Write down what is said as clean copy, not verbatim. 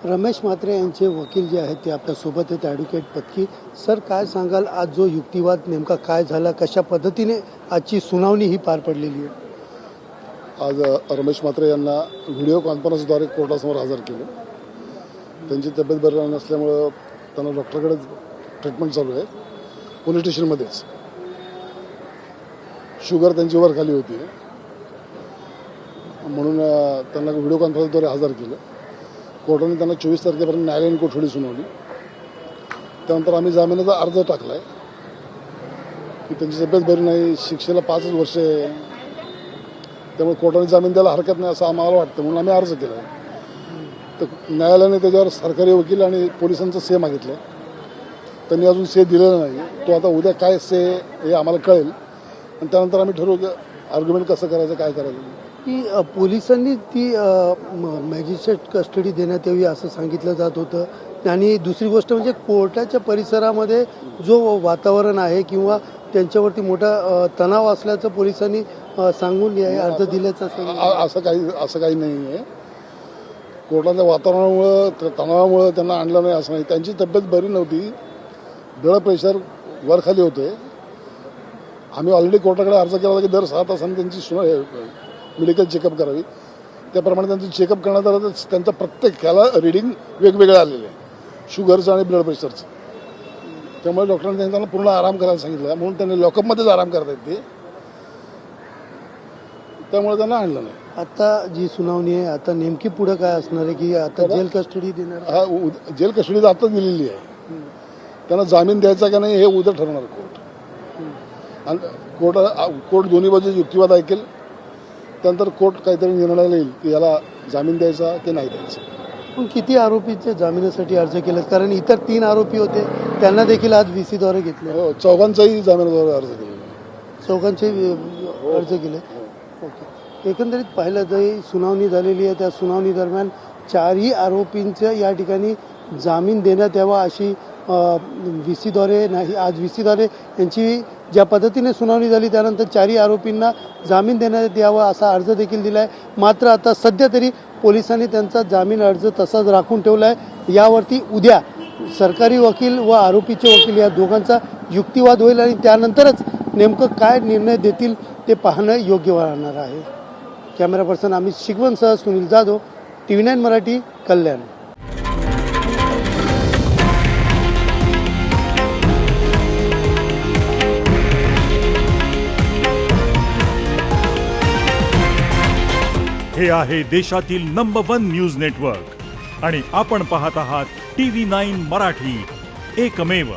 रमेश म्हात्रे यांचे वकील जे आहेत ते आपल्यासोबत आहेत, ॲडव्होकेट पत्की सर. काय सांगाल, आज जो युक्तिवाद नेमका काय झाला, कशा पद्धतीने आजची सुनावणी ही पार पडलेली आहे? आज रमेश म्हात्रे यांना व्हिडिओ कॉन्फरन्सद्वारे कोर्टासमोर हजर केलं. त्यांची तब्येत बरी नसल्यामुळं त्यांना डॉक्टरकडे ट्रीटमेंट चालू आहे. पोलीस स्टेशनमध्येच शुगर त्यांची वर खाली होती म्हणून त्यांना व्हिडिओ कॉन्फरन्सद्वारे हजर केलं. कोर्टाने त्यांना 24 तारखेपर्यंत न्यायालयीन कोठडी सुनावली. त्यानंतर आम्ही जामिनाचा अर्ज टाकला आहे की त्यांची तब्येत बरी नाही, शिक्षेला 5 वर्ष आहे, त्यामुळे कोर्टाने जामीन द्यायला हरकत नाही असं आम्हाला वाटतं, म्हणून आम्ही अर्ज केला आहे. तर न्यायालयाने त्याच्यावर सरकारी वकील आणि पोलिसांचा से मागितलं. त्यांनी अजून से दिलेला नाही. तो आता उद्या काय से हे आम्हाला कळेल आणि त्यानंतर आम्ही ठरवू की आर्ग्युमेंट कसं करायचं, काय करायचं. की पोलिसांनी ती मॅजिस्ट्रेट कस्टडी देण्यात यावी असं सांगितलं जात होतं. आणि दुसरी गोष्ट म्हणजे कोर्टाच्या परिसरामध्ये जो वातावरण आहे किंवा त्यांच्यावरती मोठा तणाव असल्याचं पोलिसांनी सांगून अर्ज दिल्याचं असं काही नाही आहे. कोर्टाच्या वातावरणामुळं तणावामुळं त्यांना आणलं नाही असं नाही. त्यांची तब्येत बरी नव्हती, ब्लड प्रेशर वरखाली होते. आम्ही ऑलरेडी कोर्टाकडे अर्ज केला होता की दर 6 तासांनी त्यांची मेडिकल चेकअप करावी. त्याप्रमाणे त्यांचं चेकअप करण्यात आलं तर त्यांचं प्रत्येक ह्याला रिडिंग वेगवेगळं आलेलं आहे, शुगरचं आणि ब्लड प्रेशरचं. त्यामुळे डॉक्टरांनी त्यांना पूर्ण आराम करायला सांगितलं, म्हणून त्यांनी लॉकअपमध्येच आराम करतायत ते, त्यामुळे त्यांना आणलं नाही. आता जी सुनावणी आहे, आता नेमकी पुढे काय असणार आहे की आता जेल कस्टडी देणार? हा, जेल कस्टडी आता दिलेली आहे. त्यांना जामीन द्यायचा का नाही हे उद्या ठरवणार कोर्ट. आणि कोर्ट दोन्ही बाजू युक्तिवाद ऐकेल, त्यानंतर कोर्ट काहीतरी निर्णय येईल की याला जामीन द्यायचा की नाही द्यायचा. पण किती आरोपीचे जामिनासाठी अर्ज केलेत? कारण इतर 3 आरोपी होते, त्यांना देखील आज VC द्वारे घेतले. हो, चौघांचाही जामिनाद्वारे अर्ज केलेला. चौघांचे अर्ज केले. ओके. एकंदरीत पाहिलं तर सुनावणी झालेली आहे, त्या सुनावणी दरम्यान 4ही आरोपींच्या या ठिकाणी जामीन देण्यात यावा अशी VC द्वारे नाही, आज VC द्वारे यांची ज्या पद्धतीने सुनावणी झाली त्यानंतर 4ही आरोपींना जामीन देण्यात यावा असा अर्ज देखील दिला आहे. मात्र आता सध्या तरी पोलिसांनी त्यांचा जामीन अर्ज तसाच राखून ठेवला आहे. यावरती उद्या सरकारी वकील व आरोपीचे वकील या दोघांचा युक्तिवाद होईल आणि त्यानंतरच नेमकं काय निर्णय देतील ते पाहणं योग्य राहणार आहे. कॅमेरा पर्सन अमित शिगवणसह सुनील जाधव, TV9 मराठी, कल्याण. हे आहे देशातील नंबर 1 न्यूज नेटवर्क आणि आपण पाहत आहात TV9 मराठी, एकमेव.